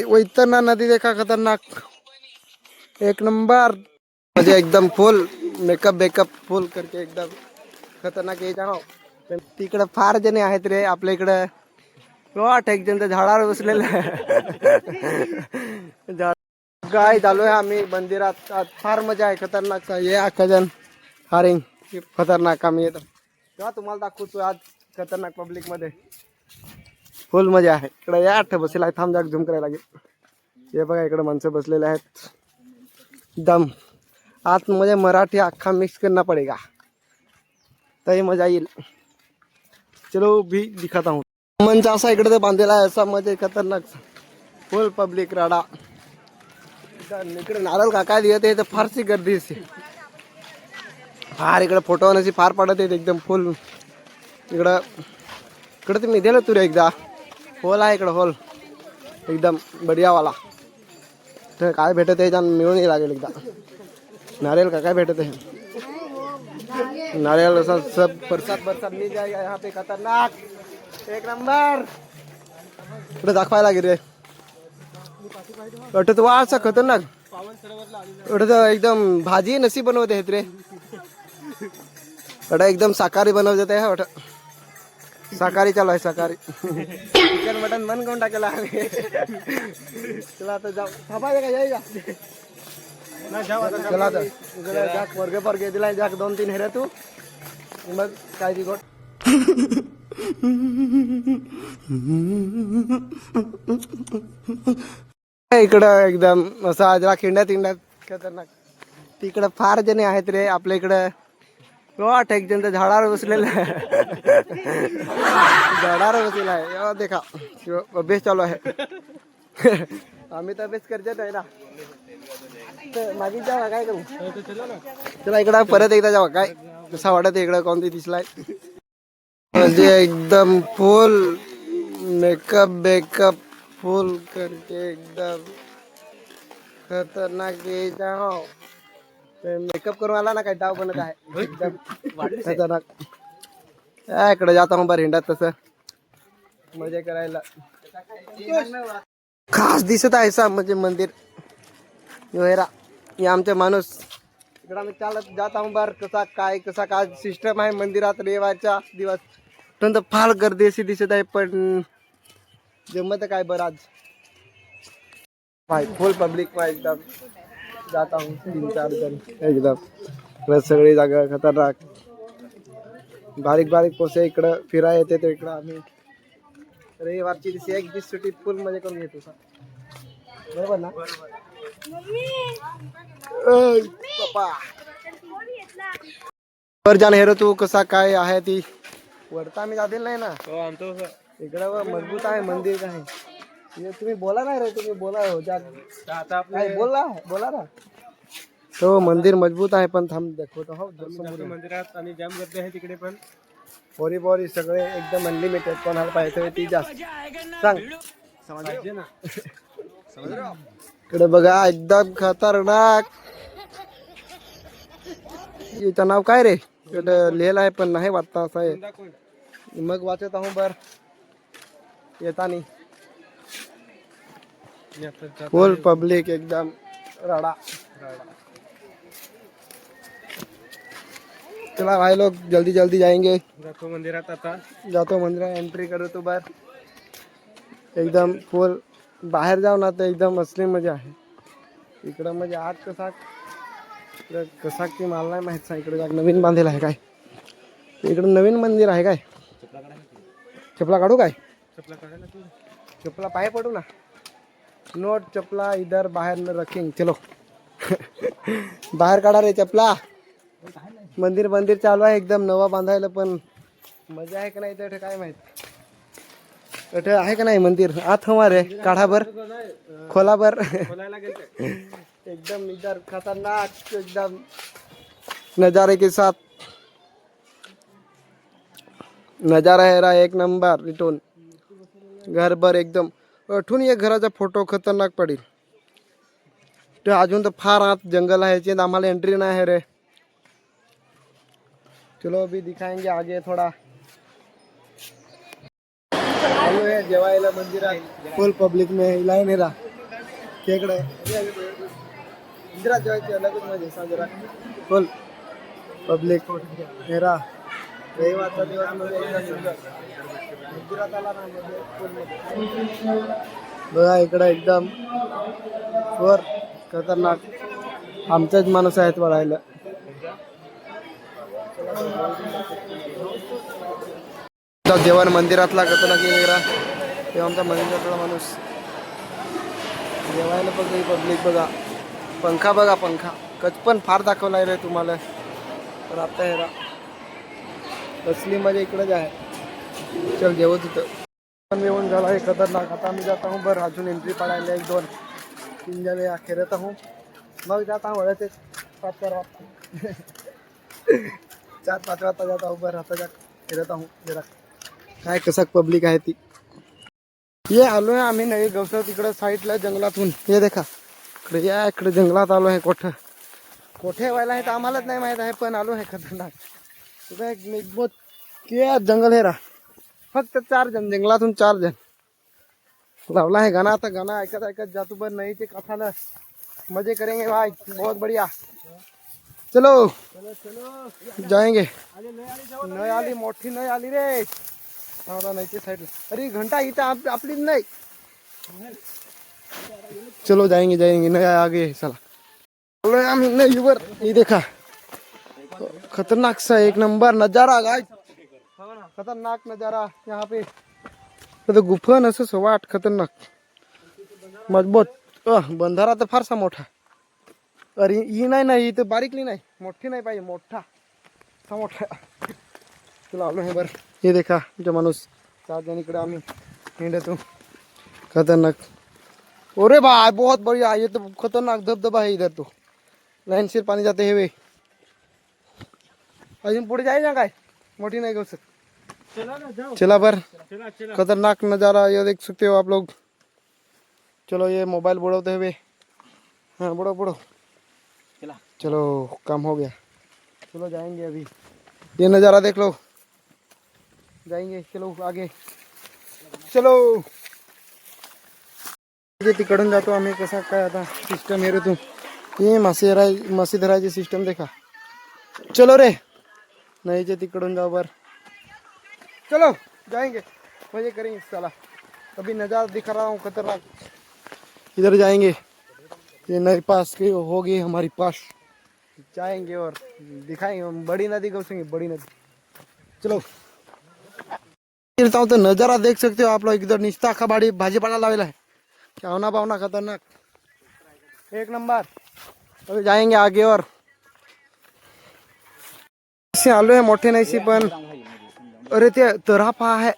वैतरणा नदी देखा खतरनाक एक नंबर म्हणजे एकदम फुल मेकअप बेकअप फुल करके एकदम खतरनाक हे जाओ. तिकडं फार जणे आहेत रे आपल्या इकडं. वाट एक जण तर झाडावर बसलेलं काय चालू आहे. आम्ही मंदिरात आज फार मजा आहे खतरनाक हे अख्खा जण हारिंग खतरनाक आम्ही येतो तेव्हा तुम्हाला दाखवतो आज खतरनाक पब्लिक मध्ये फुल मजा आहे. इकडे या आठ बसलेला आहे. थांब जाग झूम करायला लागेल. हे बघा इकडे माणसं बसलेले आहेत एकदम आतमध्ये मराठी अख्खा मिक्स करना पडेगा तरी मजा येईल. चलो भी दिखाता हूँ. मंच असा इकडे ते बांधलेला आहे असा मध्ये खतरनाक फुल पब्लिक राडा. इकडे नारळ काका दिले ते फारशी गर्दी असते फार. इकडे फोटो नशी फार पडत आहेत एकदम फुल. इकडं इकडे तुम्ही दिलं तुरे एकदा हॉल आहे इकडं हॉल एकदम बढियावाला. तर काय भेटत आहे मिळून लागेल एकदा. नारियल का काय भेटत आहे नारियल असा सब बरसात बरसात मिल जाएगा यहाँ पे खतरनाक एक नंबर. इकडे दाखवायला लागेल रे तो असा खतरनाक एकदम भाजी नशी बनवत आहेत रे. एकदम शाकाहारी बनवत आहे. शाकाहारी चालू आहे शाकाहारी. चिकन मटन बंद करून टाकेला चला आता जाऊ थांबा का जाईगा चला तर जाक वर्गे पर्गे दिलाय जाक 2-3 हेरे तू मग काय ती गोट इकडं एकदम असं आजरा खिंड्यात खिंड्यात खतरनाक. तिकडं फार जणे आहेत रे आपल्या इकडं. वाट एक जण तर झाडावर बसलेलं झाडावर बसलेला आहे. देखा अभ्यास चालू आहे. आम्ही तर अभ्यास करत आहे ना. मागे जावा काय करू चला इकडं परत एकदा जावा काय कसा वाटत इकडं कोणती दिसलाय म्हणजे एकदम फुल मेकअप बेकअप फुल करके एकदम खतरनाक हे जाओ. मेकअप करून आला ना काय डाव बनत आहे एकदम खतरनाक. इकडे जाता हूँ बार हिंडात तसं मजा करायला खास दिसत आहे सा म्हणजे मंदिर योहेरा हे आमचे माणूस. इकडे आम्ही चालत जात आहोत बार कसा काय सिस्टम आहे मंदिरात रेवाचा दिवस तर फार गर्दी अशी दिसत आहे पण जमत काय बरं आज भाई फुल पब्लिक में एकदम जाता हूँ 3-4 जन एकदम सगळी जागा खतरनाक. बारीक बारीक पोसे इकडं फिराय येते तर इकडं आम्ही रविवारची दिवशी एक दिवस सुट्टी फुल मजा करून घेतो बरोबर ना. वर जाण हेरो तू कसा काय आहे ती वरता मी जातील नाही ना इकडं मजबूत आहे मंदिर काय तुम्ही बोला नाही रे तुम्ही बोला हो बोला ना. तो मंदिर मजबूत आहे पण थांब दाखवतो हो मंदिरात आणि जाम गर्दी आहे तिकडे पण बोरी बोरी सगळे एकदम अनलिमिटेड कोणाला पाहिजे ती जास्त सांग समजले ना. इकडे बघा एकदम खतरनाक. याचं नाव काय रे इकडे लिहिलं आहे पण नाही वाटतं असं आहे मग वाचत आहो बर येतानी फुल पब्लिक एकदम राडा. चला भाई लोग जल्दी जल्दी जाएंगे. जातो मंदिरात आता जातो मंदिरात एंट्री करू तो बार एकदम फुल बाहेर जाऊ ना तर एकदम असली मजा आहे. इकडं म्हणजे आत कसा की मला नाही माहित. इकडे नवीन बांधलेला आहे काय इकडे नवीन मंदिर आहे काय. चपला काढू काय चपला पाय पडू ना नोट चपला इधर बाहेर न रखेंगे चलो बाहेर काढा रे चपला. मंदिर मंदिर चालू आहे एकदम नवा बांधायला पण मजा आहे का नाही तर काय माहित आहे का नाही मंदिर आत हमारे काढा बर खोला बर एकदम इधर खतरनाक एकदम नजारे के साथ नजारा है रहा एक नंबर रिटर्न घर बर एकदम अठून एक घराचा फोटो खतरनाक पडेल. ते अजून तर फार आत जंगल आहे याची आम्हाला एंट्री नाही है रे. चलो अभी दिखाएंगे आगे थोड़ा आलो आहे जेवायला मंदिरात फुल पब्लिक में लाईन आहे खेकडे मंदिरात जेवायची अलगच मजा साजरा फुल पब्लिक मेरा रविवारचा दिवस म्हणजे एकदम सुंदर मंदिरात आला ना म्हणजे फुल बघा इकडे एकदम वर खतरनाक आमचेच माणूस आहेत वळायला जेवण मंदिरातला खतरनाक वेगळा ते आमचा मंदिरातला माणूस जेवायला बघा पब्लिक बघा पंखा बघा पंखा कचपण फार दाखवला रे तुम्हाला पण आता हेरा असली मजा इकडेच आहे चल जेवत होतं येऊन झाला आहे खतरनाक आता मी जाता हूँ बरं अजून एंट्री पडायला 1 2 3 जणे अखेर येता हूँ मग जाता हूँ वळते 5 4 वाजता 4 5 वाजता जाता हूँ बरं आता जा फिरता हूँ जरा काय कसा पब्लिक आहे ती ये आलो आहे आम्ही नवी गवसर तिकडे साईडला जंगलातून हे देखा इकडे या इकडे जंगलात आलो आहे कोठे व्हायला आहे तर आम्हालाच नाही माहीत आहे पण आलो आहे खतरनाक तुझा एक बहुत क्या जंगल है रहा फक्त 4 जण जंगलातून 4 जण लावला है गाना आता गाना ऐकत ऐकत जातो पण नाही ते कथाला मजे करेंगे भाई बहुत बढ़िया चलो जाएंगे नय आली मोठी नय आली रे नाही ते साईडला अरे घंटा इथं आपलीच नाही चलो जाएंगे जाएंगे नय आगे चला बोलो आम्ही नईवर ये देखा खतरनाक सा एक नंबर नजारा गाइस खतरनाक नजारा यहाँ पे तो गुफन असं वाट खतरनाक मजबूत बंधारा तर फारसा मोठा अरे ही नाही इथं बारीकली नाही मोठी नाही पाहिजे मोठा मोठा तुला आलो हे बरं हे देखा जो माणूस 4 जण इकडे आम्ही हिंडतो खतरनाक अरे भाई बहुत बढ़िया ये तो खतरनाक धबधबा है इधर तो लाइन से पानी जाते हुए अजून पुढे जाए ना काय मोटी नहीं गौसर चला बर खतरनाक नज़ारा ये देख सकते हो आप लोग चलो ये मोबाइल बुड़ाते हुए हाँ बुड़ो चलो काम हो गया चलो जाएंगे अभी ये नज़ारा देख लो जाएंगे चलो आगे चलो तिकडून जातो आम्ही कसा काय आता सिस्टम हे रे तू ये मासे धरायचे सिस्टम देखा चलो रे नहीं जे तिकडून जाओ बर चलो जाएंगे मजे करेंगे साला अभी नज़ारा दिखा रहा हूँ खतरनाक इधर जाएंगे ये नदी पास की होगी हमारी पास जाएंगे और दिखाएंगे बड़ी नदी घुसेंगे बड़ी नदी चलो तो नज़ारा देख सकते हो आप लोग इधर निस्ता खबाड़ी भाजीपाला लावेला है क्या पावना खतरनाक एक नंबर अभी जाएंगे आगे और आलो है मोठे नाही सी पण अरे ते तरा पहा है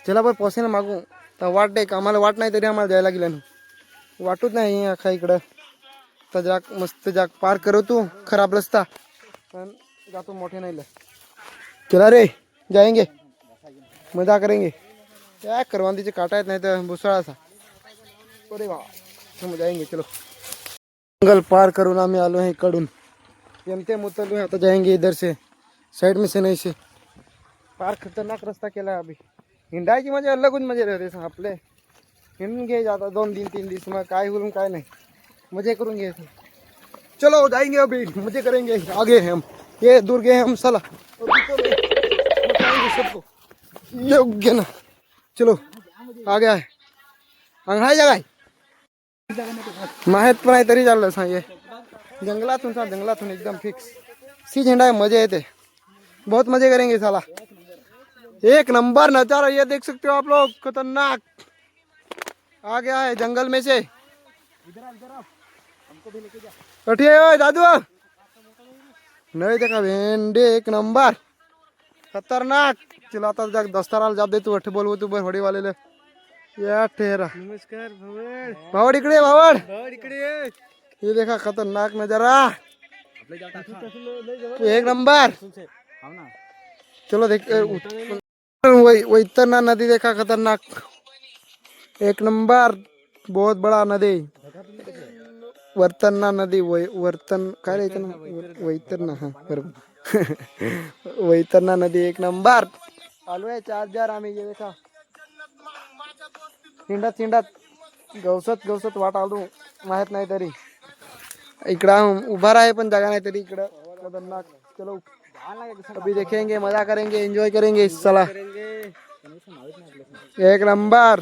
चला पर पोसे ना मागू तर वाट आहे आम्हाला वाट नाही तरी आम्हाला जायला गेलं ना वाटूच नाही अख्खा इकडं तर जाक मस्त जाक पार करो तू खराब रस्ता पण जातो मोठे नाही चला रे जाएंगे मजा करेंगे क्या करवांदीचे काटा आहेत नाही तर भुसळाचा अरे वा हम जाएंगे चलो जंगल पार करून आम्ही आलो है इकडून यमते मुतलू आता जाएंगे इधर से साइड में से नहीं से पार खतरनाक रास्ता केला अभी हिंडायची मजा अलगच मजा रहते आपले हिंडून घे जाता 2 दिन 3 दिवस मग काय बोलून काय नाही मजे करून घ्यायचे चलो जाएंगे अभी मजे करेंगे आगे हम ये दूर गए हम साला सबको योग्य ना चलो आ गया है अंगहाय जगाय माहित पण आहे तरी चाललं सांगे जंगलातून एकदम फिक्स सी झंडा है मजे आते बहुत मजे करेंगे साला एक नंबर नजारा ये देख सकते हो आप लोग खतरनाक आ गया है जंगल में से कठिए दादू नहीं देखा भेंडे एक नंबर खतरनाक चलो आता जाग दस्ताराला जाब दे तू अठे बोलवो तू बर होडी वाले या ठेरा नमस्कार भावड़ इकडे ये देखा खतरनाक नजारा एक नंबर चलो देख वैतरना नदी देखा खतरनाक एक नंबर बहुत बड़ा नदी वर्तना नदी वर्तन काय रहते ना वैतरना हाँ बरोबर वैतरना नदी एक नंबर आलो है 4 जार आम्ही ये देखा हिंडत हिंडत गवसत वाट आलो माहित नाही तरी इकडं उभा आहे पण जागा नाही तरी इकडं खतरनाक. चलो अभी देखेंगे, मजा करेंगे, एंजॉय करेंगे. चला एक नंबर.